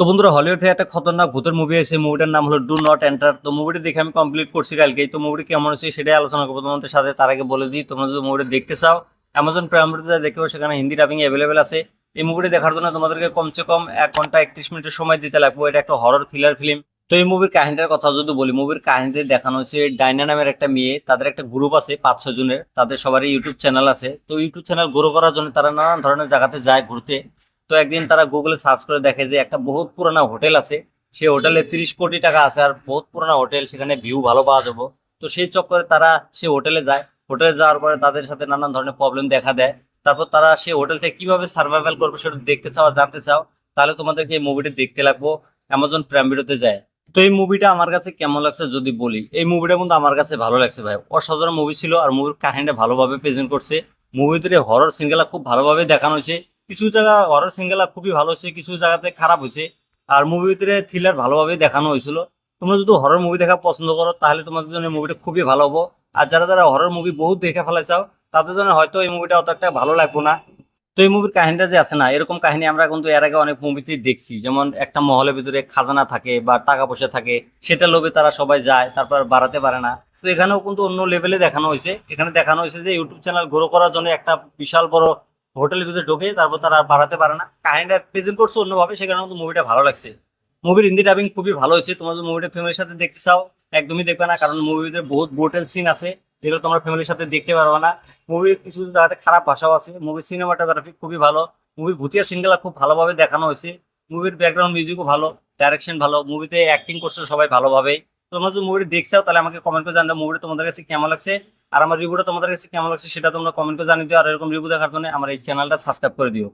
বন্ধুরা, হলিউড থেকে একটা খতরনাক ভূতের মুভি আছে। মুভিটার নাম হলো ডু নট এন্টার। তো মুভিটি দেখে আমি কমপ্লিট করছি কালকেই। তো মুভিটি কেমন হচ্ছে সেটাই আলোচনা করবো তোমাদের সাথে। তার আগে বলে দিই, তোমরা যদি মুভিটি দেখতে চাও অ্যামাজন প্রাইম ভিডিওতে দেখতে পাও, সেখানে হিন্দি ডাবিং অ্যাভেলেবেল আছে। এই মুভিটি দেখার জন্য তোমাদেরকে কমসে কম 1 ঘন্টা 31 মিনিটের সময় দিতে লাগবে। এটা একটা হরর থ্রিলার ফিল্ম। তো এই মুভির কাহিনীটার কথা যদি বলি, মুভির কাহিনীতে দেখানো হচ্ছে ডাইনা নামের একটা মেয়ে, তাদের একটা গ্রুপ আছে 5-6 জনের, তাদের সবারই ইউটিউব চ্যানেল আছে। তো ইউটিউব চ্যানেল গ্রো করার জন্য তারা নানান ধরনের জায়গাতে যায় ঘুরতে। তো একদিন তারা গুগলে সার্চ করে দেখে যে একটা বহুত পুরানা হোটেল আছে। সেই হোটেলে 30 কোটি টাকা আছে, আর বহুত পুরানা হোটেল, সেখানে ভিউ ভালো পাওয়া যাবে। তো সেই চক্করে তারা সেই হোটেলে যায়। হোটেলে যাওয়ার পরে তাদের সাথে নানান ধরনের প্রবলেম দেখা দেয়। তারপর তারা সেই হোটেল থেকে কিভাবে সার্ভাইভাল করবে সেটা দেখতে চাও আর জানতে চাও, তাহলে তোমাদেরকে এই মুভিটি দেখতে লাগবো। অ্যামাজন প্রাইম ভিডিওতে যায়। তো এই মুভিটা আমার কাছে কেমন লাগছে যদি বলি, এই মুভিটা কিন্তু আমার কাছে ভালো লাগছে ভাই। অসাধারণ মুভি ছিল, আর মুভির কাহিনীটা ভালোভাবে প্রেজেন্ট করছে। মুভিতে হরর সিনগুলা খুব ভালোভাবে দেখানো হয়েছে। কিছু জায়গা হরর সিঙ্গেলা খুবই ভালো হয়েছে, কিছু জায়গাতে খারাপ হয়েছে। আর মুভির ভিতরে থ্রিলার ভালোভাবে দেখানো হয়েছিল। তোমরা যদি হরর মুভি দেখা পছন্দ করো তাহলে তোমাদের জন্য মুভিটা খুবই ভালো হবো। আর যারা যারা হরর মুভি বহুত দেখে ফেলাইছাও, তাদের জন্য হয়তো এই মুভিটা অত একটা ভালো লাগবে না। তো এই মুভির কাহিনীটা যে আছে না, এরকম কাহিনী আমরা কিন্তু এর আগে অনেক মুভিতেই দেখছি। যেমন একটা মহলের ভিতরে খাজানা থাকে বা টাকা পয়সা থাকে, সেটা লোভে তারা সবাই যায়, তারপর বাড়াতে পারে না। তো এখানেও কিন্তু অন্য লেভেলে দেখানো হয়েছে। এখানে দেখানো হয়েছে যে ইউটিউব চ্যানেল গ্রো করার জন্য একটা বিশাল বড় হোটেলের ভিতরে ঢোকে, তারপর তারা আর বাড়াতে পারে না। কাহিনীটা প্রেজেন্ট করছে অন্যভাবে, সেখানে কিন্তু মুভিটা ভালো লাগছে। মুভির হিন্দি ডাবিং খুবই ভালো হয়েছে। তোমরা যদি মুভিটা ফ্যামিলির সাথে দেখতে চাও একদমই দেখবে না, কারণ মুভির ভিতরে বহুত ব্রুটাল সিন আছে, যেগুলো তোমরা ফ্যামিলির সাথে দেখতে পারবে না। মুভির কিছু জায়গাতে খারাপ ভাষাও আছে। মুভির সিনেমাটোগ্রাফি খুবই ভালো। মুভির ভূতিয়া সিনগুলা খুব ভালোভাবে দেখানো হয়েছে। মুভির ব্যাকগ্রাউন্ড মিউজিকও ভালো, ডাইরেকশন ভালো, মুভিতে অ্যাক্টিং করছে সবাই ভালোভাবে। তোমরা যদি মুভিটি দেখছাও তাহলে আমাকে কমেন্ট করে জানাও মুভিটা তোমাদের কাছে কেমন লাগছে। আর আমার রিভিউটা তোমাদের কাছে কেমন লাগছে সেটা তোমরা কমেন্ট করে জানিয়ে দিও। আর এরকম রিভিউ দেখার জন্য আমার এই চ্যানেলটা সাবস্ক্রাইব করে দিও।